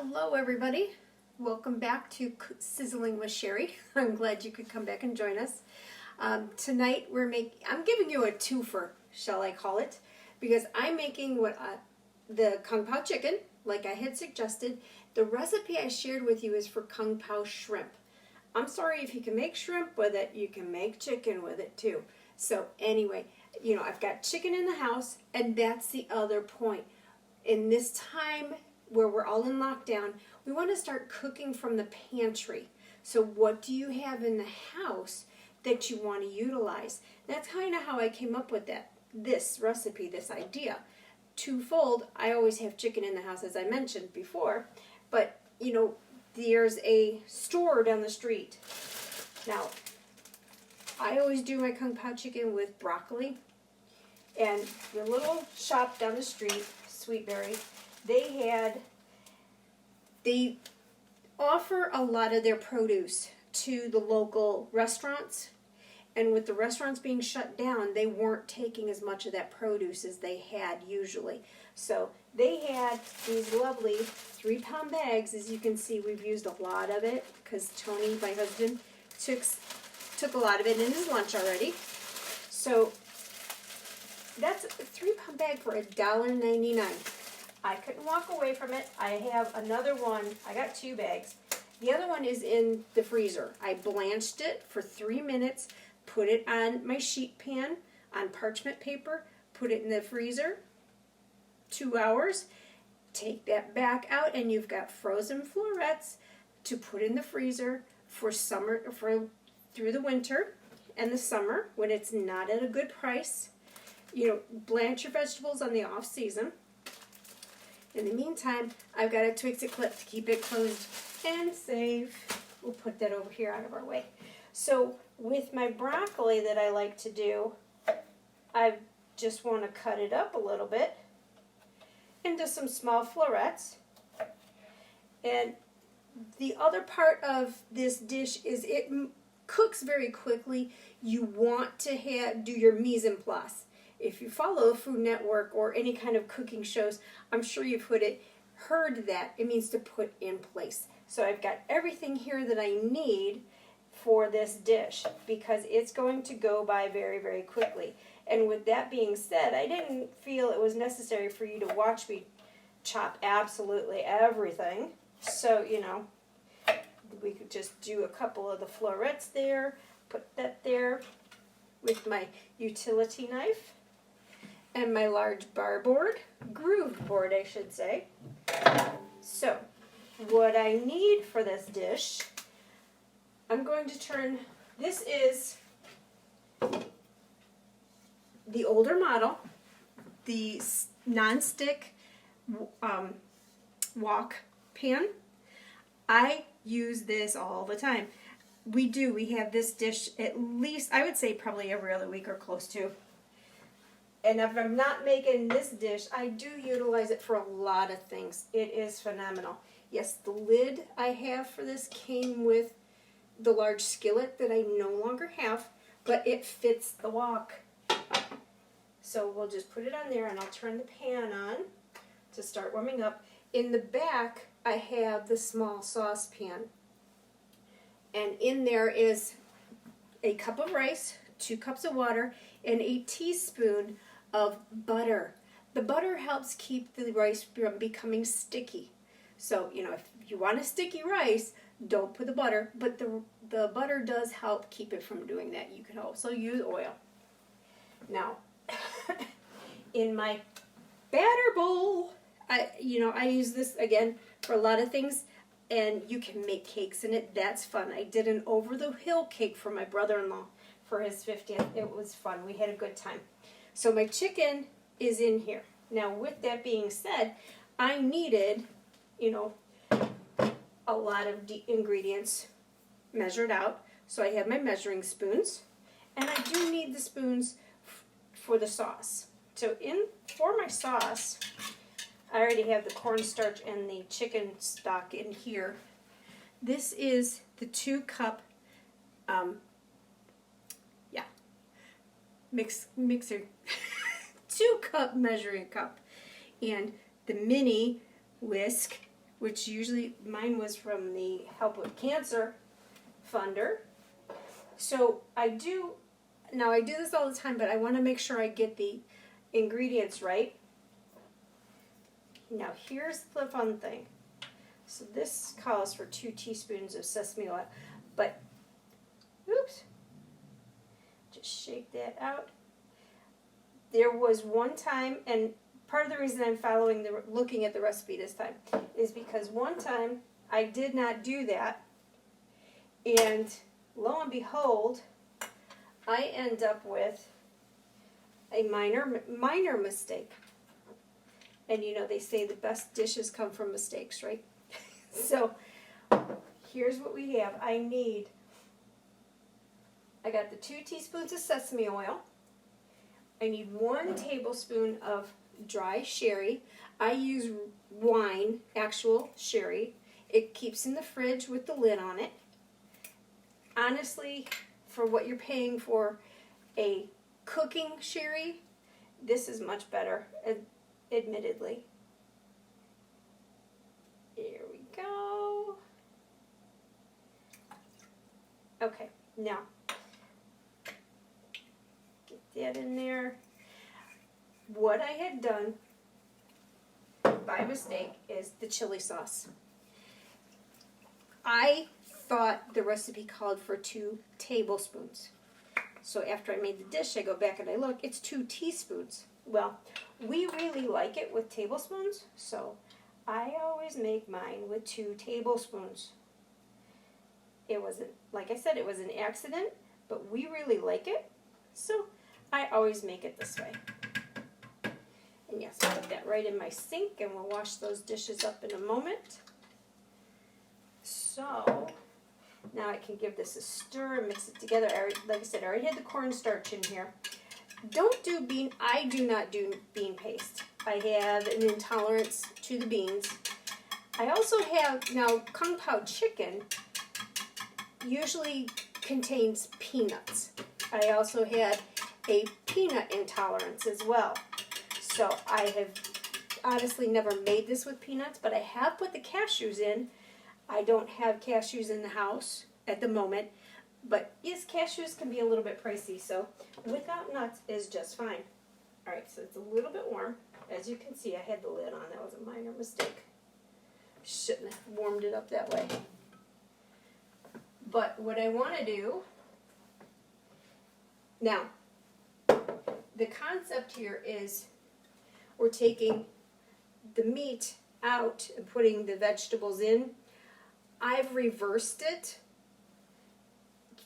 Hello everybody, welcome back to Sizzling with Sherry. I'm glad you could come back and join us. Tonight I'm giving you a twofer, shall I call it, because I'm making the Kung Pao chicken, like I had suggested. The recipe I shared with you is for Kung Pao shrimp. I'm sorry, if you can make shrimp with it, you can make chicken with it too. So anyway, I've got chicken in the house, and that's the other point. In this time where we're all in lockdown, we want to start cooking from the pantry. So what do you have in the house that you want to utilize? That's kind of how I came up with this recipe, this idea. Twofold, I always have chicken in the house, as I mentioned before, but there's a store down the street. Now, I always do my Kung Pao chicken with broccoli, and the little shop down the street, Sweetberry, they offer a lot of their produce to the local restaurants, and with the restaurants being shut down, they weren't taking as much of that produce as they had usually. So they had these lovely 3-pound bags. As you can see, we've used a lot of it because Tony, my husband, took a lot of it in his lunch already. So that's a 3-pound bag for $1.99. I couldn't walk away from it. I have another one. I got 2 bags. The other one is in the freezer. I blanched it for 3 minutes, put it on my sheet pan on parchment paper, put it in the freezer, 2 hours. Take that back out, and you've got frozen florets to put in the freezer for summer, through the winter and the summer when it's not at a good price. Blanch your vegetables on the off season. In the meantime, I've got a Twix-It clip to keep it closed and safe. We'll put that over here out of our way. So with my broccoli that I like to do, I just want to cut it up a little bit into some small florets. And the other part of this dish is it cooks very quickly. You want to do your mise en place. If you follow Food Network or any kind of cooking shows, I'm sure you've heard that. It means to put in place. So I've got everything here that I need for this dish because it's going to go by very, very quickly. And with that being said, I didn't feel it was necessary for you to watch me chop absolutely everything. So, we could just do a couple of the florets there, put that there with my utility knife. And my large grooved board, I should say. So, what I need for this dish, I'm going to this is the older model, the non-stick wok pan. I use this all the time. We have this dish at least, I would say probably every other week or close to. And if I'm not making this dish, I do utilize it for a lot of things. It is phenomenal. Yes, the lid I have for this came with the large skillet that I no longer have, but it fits the wok. So we'll just put it on there, and I'll turn the pan on to start warming up. In the back, I have the small saucepan. And in there is a cup of rice, 2 cups of water, and a teaspoon of butter. The butter helps keep the rice from becoming sticky. So, if you want a sticky rice, don't put the butter, but the butter does help keep it from doing that. You can also use oil. Now, in my batter bowl, I use this again for a lot of things, and you can make cakes in it. That's fun. I did an over-the-hill cake for my brother-in-law for his 50th. It was fun. We had a good time. So my chicken is in here. Now, with that being said, I needed, a lot of ingredients measured out. So I have my measuring spoons, and I do need the spoons for the sauce. So for my sauce, I already have the cornstarch and the chicken stock in here. This is the 2-cup mixer 2-cup measuring cup, and the mini whisk which usually mine was from the Help with Cancer funder. So I do this all the time, but I want to make sure I get the ingredients right. Now here's the fun thing. So this calls for 2 teaspoons of sesame oil, but oops, just shake that out. There was one time, and part of the reason I'm looking at the recipe this time is because one time I did not do that, and lo and behold, I end up with a minor mistake. And you know, they say the best dishes come from mistakes, right? So here's what we have. I got the 2 teaspoons of sesame oil. I need 1 tablespoon of dry sherry. I use wine, actual sherry. It keeps in the fridge with the lid on it. Honestly, for what you're paying for a cooking sherry, this is much better, admittedly. Here we go. Okay, now get that in there. What I had done by mistake is the chili sauce. I thought the recipe called for 2 tablespoons. So after I made the dish, I go back and I look, it's 2 teaspoons. Well, we really like it with tablespoons, so I always make mine with 2 tablespoons. It wasn't, like I said, it was an accident, but we really like it, so I always make it this way. And yes, I'll put that right in my sink, and we'll wash those dishes up in a moment. So now I can give this a stir and mix it together. Like I said, I already had the cornstarch in here. I do not do bean paste. I have an intolerance to the beans. I also have, now Pao Chicken usually contains peanuts. I also had a peanut intolerance as well. So I have honestly never made this with peanuts, but I have put the cashews in. I don't have cashews in the house at the moment, but yes, cashews can be a little bit pricey, so without nuts is just fine. Alright, so it's a little bit warm. As you can see, I had the lid on. That was a minor mistake. Shouldn't have warmed it up that way. But what I want to do, now, the concept here is we're taking the meat out and putting the vegetables in. I've reversed it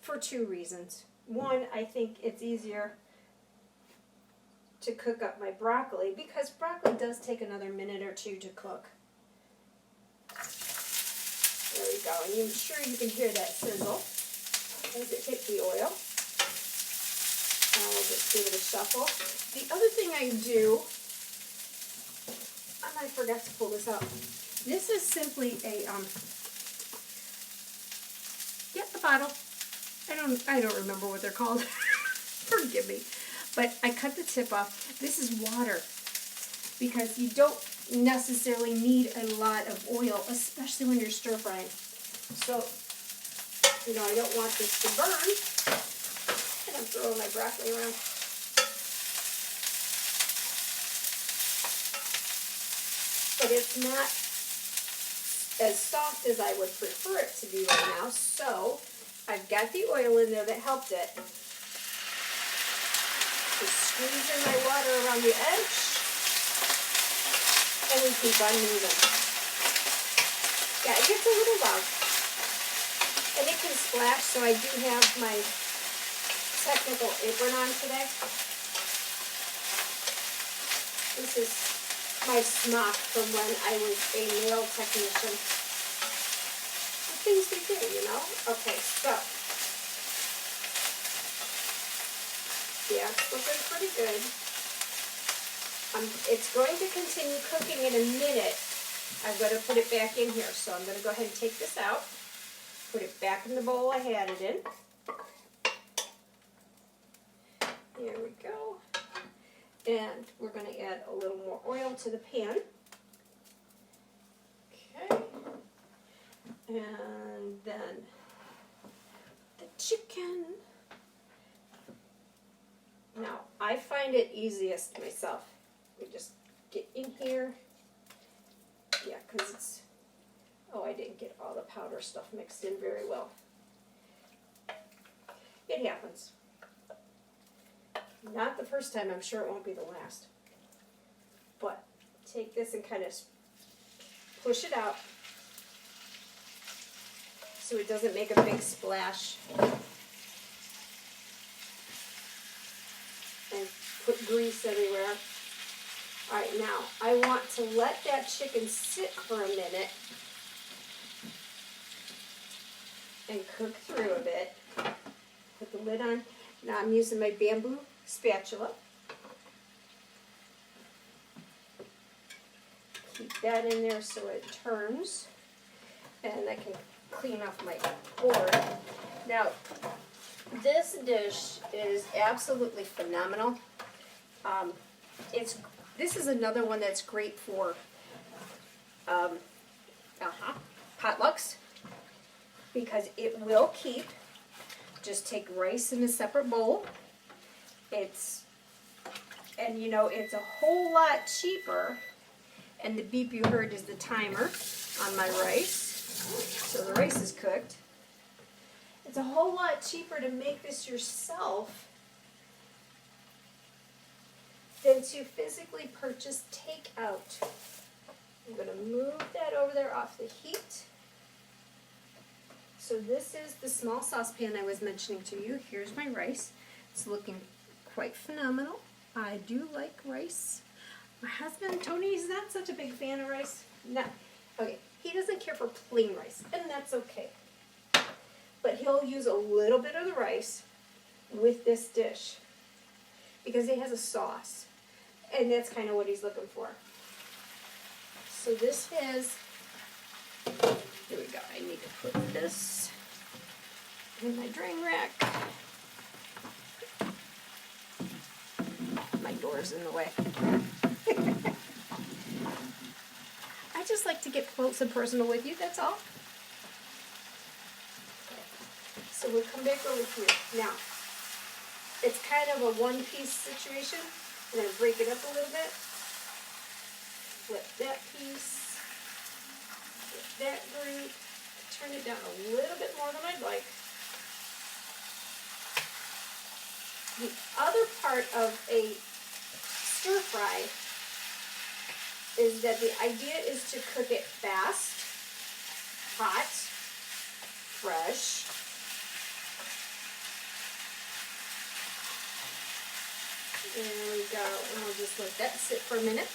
for 2 reasons. One, I think it's easier to cook up my broccoli because broccoli does take another minute or 2 to cook. There we go, and I'm sure you can hear that sizzle as it hit the oil. And we'll just give it a shuffle. The other thing I do, and I forgot to pull this out. This is simply a get the bottle. I don't remember what they're called. Forgive me. But I cut the tip off. This is water because you don't necessarily need a lot of oil, especially when you're stir frying. So, you know, I don't want this to burn. And I'm throwing my broccoli around. But it's not as soft as I would prefer it to be right now, so I've got the oil in there that helped it. Just squeeze in my water around the edge, and we keep on moving. Yeah, it gets a little loud, and it can splash, so I do have my technical apron on today. This is my smock from when I was a nail technician. The things we do, you know? Okay, so. Yeah, it's looking pretty good. It's going to continue cooking in a minute. I'm going to put it back in here. So I'm going to go ahead and take this out. Put it back in the bowl I had it in. There we go. And we're going to add a little more oil to the pan. Okay. And then the chicken. Now, I find it easiest myself. We just get in here. Yeah, because it's, oh, I didn't get all the powder stuff mixed in very well. It happens. Not the first time, I'm sure it won't be the last. But take this and kind of push it out so it doesn't make a big splash. And put grease everywhere. Alright, now I want to let that chicken sit for a minute and cook through a bit. Put the lid on. Now I'm using my bamboo spatula. Keep that in there so it turns. And I can clean off my board. Now, this dish is absolutely phenomenal. This is another one that's great for potlucks because it will keep. Just take rice in a separate bowl. And you know, it's a whole lot cheaper. And the beep you heard is the timer on my rice. So the rice is cooked. It's a whole lot cheaper to make this yourself than to physically purchase takeout. I'm going to move that over there off the heat. So this is the small saucepan I was mentioning to you. Here's my rice. It's looking quite phenomenal. I do like rice. My husband, Tony, is not such a big fan of rice. No. Okay, he doesn't care for plain rice, and that's okay. But he'll use a little bit of the rice with this dish because it has a sauce, and that's kind of what he's looking for. So this is, here we go, I need to put this in my drain rack. My door's in the way. I just like to get close and personal with you, that's all. So we'll come back over here. Now, it's kind of a one-piece situation. I'm going to break it up a little bit. Flip that piece. Flip that group. Turn it down a little bit more than I'd like. The other part of a stir fry is that the idea is to cook it fast, hot, fresh. There we go. And I'll just let that sit for a minute.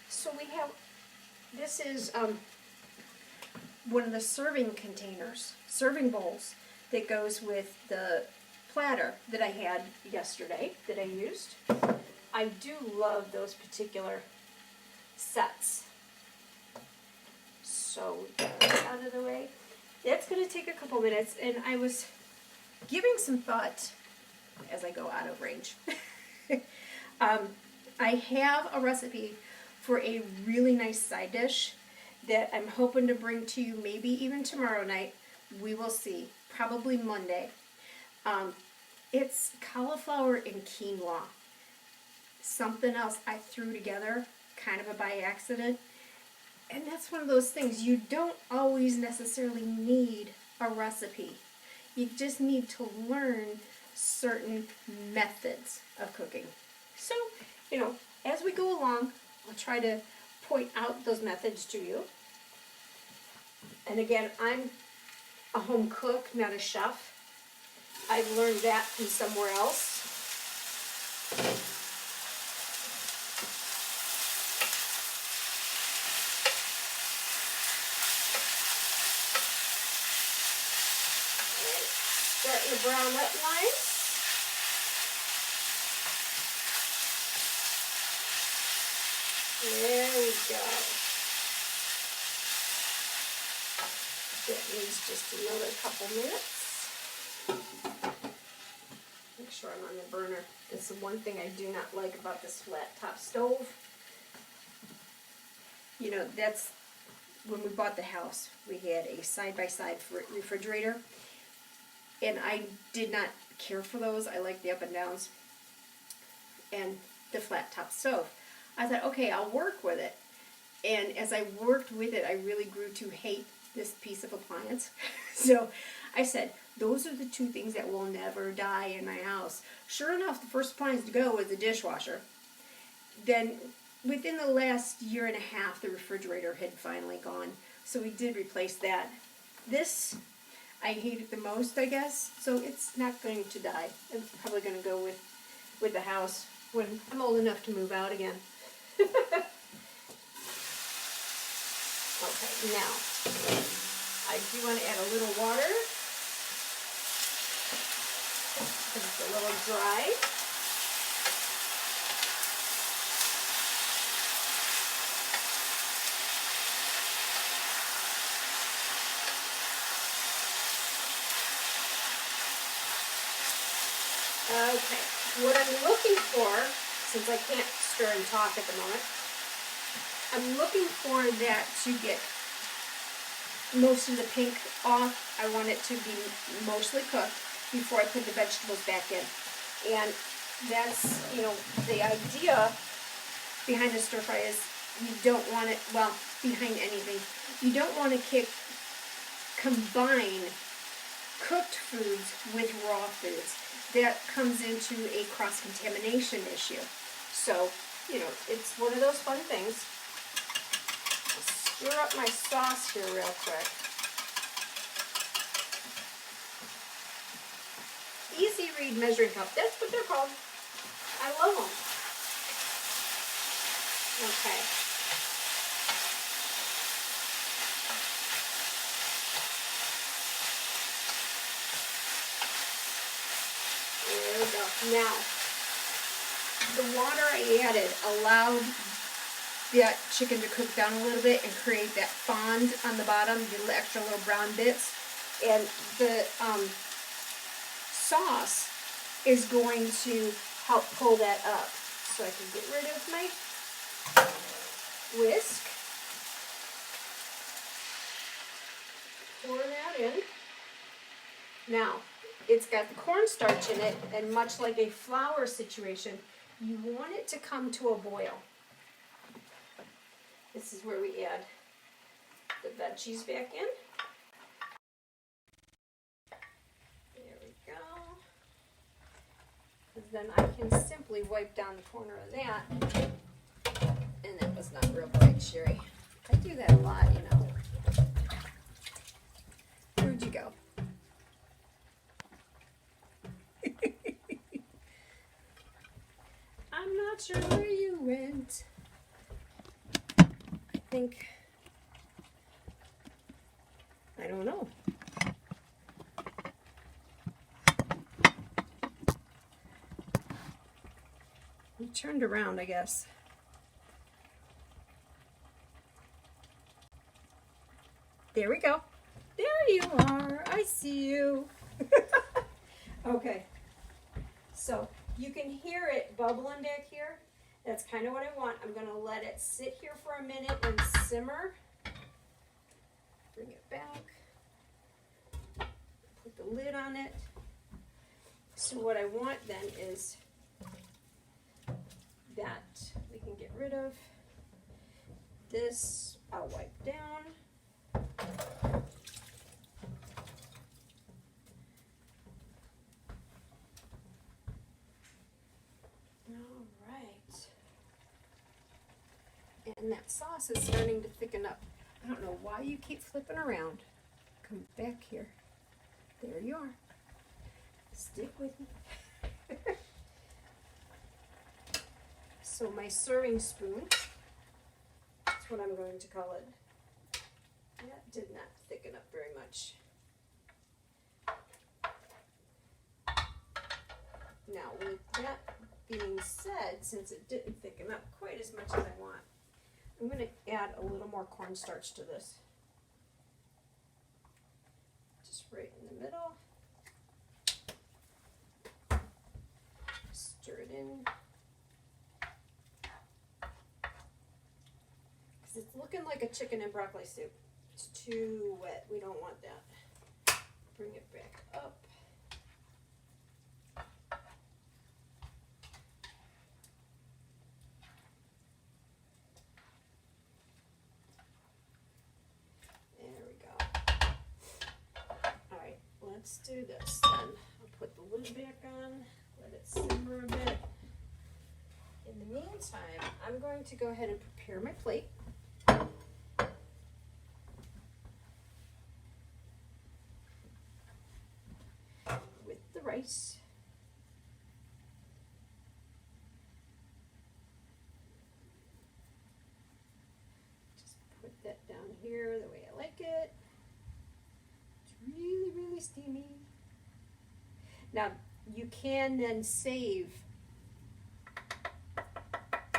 So we have, this is one of the serving containers, serving bowls that goes with the platter that I had yesterday that I used. I do love those particular sets. So get that out of the way. That's going to take a couple minutes, and I was giving some thought as I go out of range. I have a recipe for a really nice side dish that I'm hoping to bring to you maybe even tomorrow night. We will see. Probably Monday. It's cauliflower and quinoa. Something else I threw together, kind of a by accident. And that's one of those things, you don't always necessarily need a recipe. You just need to learn certain methods of cooking. So, you know, as we go along, I'll try to point out those methods to you. And again, I'm a home cook, not a chef. I've learned that from somewhere else. Starting to brown up nice. There we go. That needs just another couple minutes. Make sure I'm on the burner. That's the one thing I do not like about this flat top stove. You know, that's when we bought the house, we had a side-by-side refrigerator, and I did not care for those. I like the up and downs and the flat top stove. I thought, okay, I'll work with it. And as I worked with it, I really grew to hate this piece of appliance. So I said, those are the two things that will never die in my house. Sure enough, the first appliance to go was the dishwasher. Then within the last year and a half, the refrigerator had finally gone. So we did replace that. This, I hate it the most, I guess. So it's not going to die. It's probably going to go with the house when I'm old enough to move out again. Okay, now, I do want to add a little water. It's a little dry. Okay, what I'm looking for, since I can't stir and talk at the moment, I'm looking for that to get most of the pink off. I want it to be mostly cooked before I put the vegetables back in. And that's, you know, the idea behind a stir fry is you don't want it, well, behind anything, you don't want to combine cooked foods with raw foods. That comes into a cross-contamination issue. So, you know, it's one of those fun things. I'll stir up my sauce here real quick. Easy Read measuring cup. That's what they're called. I love them. Okay. There we go. Now, the water I added allowed that chicken to cook down a little bit and create that fond on the bottom, the extra little brown bits. And the sauce is going to help pull that up. So I can get rid of my whisk. Pour that in. Now, it's got the cornstarch in it, and much like a flour situation, you want it to come to a boil. This is where we add the veggies back in. There we go. And then I can simply wipe down the corner of that. And that was not real bright, Sherry. I do that a lot, you know. Where'd you go? I'm not sure where you went. I think, I don't know. He turned around, I guess. There we go. There you are. I see you. Okay. So you can hear it bubbling back here. That's kind of what I want. I'm going to let it sit here for a minute and simmer. Bring it back. Put the lid on it. So what I want then is that we can get rid of this. I'll wipe down. And that sauce is starting to thicken up. I don't know why you keep flipping around. Come back here. There you are. Stick with me. So my serving spoon, that's what I'm going to call it. That did not thicken up very much. Now with that being said, since it didn't thicken up quite as much as I want, I'm going to add a little more cornstarch to this. Just right in the middle. Stir it in. Because it's looking like a chicken and broccoli soup. It's too wet. We don't want that. Bring it back up. There we go. All right, let's do this then. I'll put the lid back on, let it simmer a bit. In the meantime, I'm going to go ahead and prepare my plate. With the rice. Just put that down here the way I like it. It's really, really steamy. Now, you can then save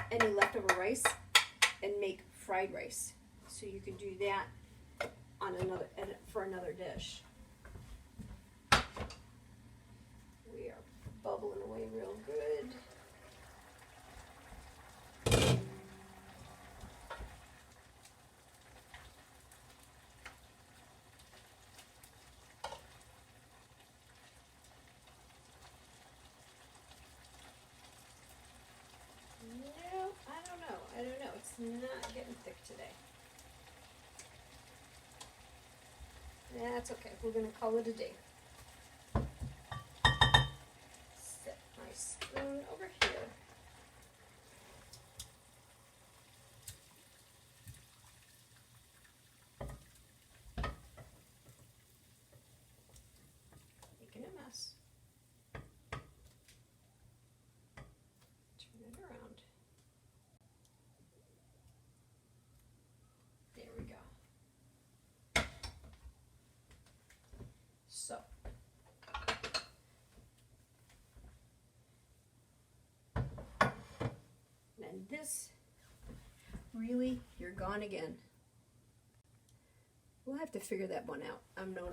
any leftover rice and make fried rice. So you can do that on for another dish. We are bubbling away real good. No, I don't know. It's not getting thick today. That's okay. We're going to call it a day. Set my spoon over here. Making a mess. Turn it around. There we go. So, and this, really, you're gone again. We'll have to figure that one out. No.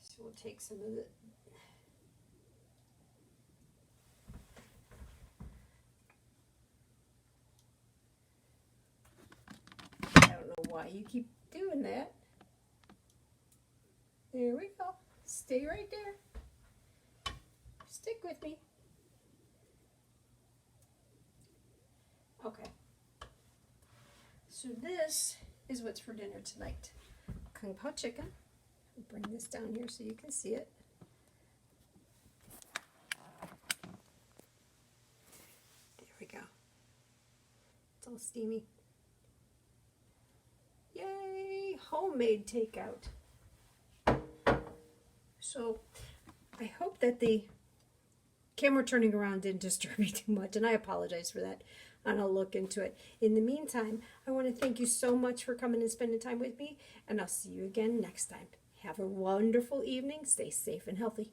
So we'll take some of the I don't know why you keep doing that. There we go. Stay right there. Stick with me. Okay. So this is what's for dinner tonight. Kung Pao chicken. I'll bring this down here so you can see it. There we go. It's all steamy. Yay! Homemade takeout. So I hope that the camera turning around didn't disturb you too much, and I apologize for that, and I'll look into it. In the meantime, I want to thank you so much for coming and spending time with me, and I'll see you again next time. Have a wonderful evening. Stay safe and healthy.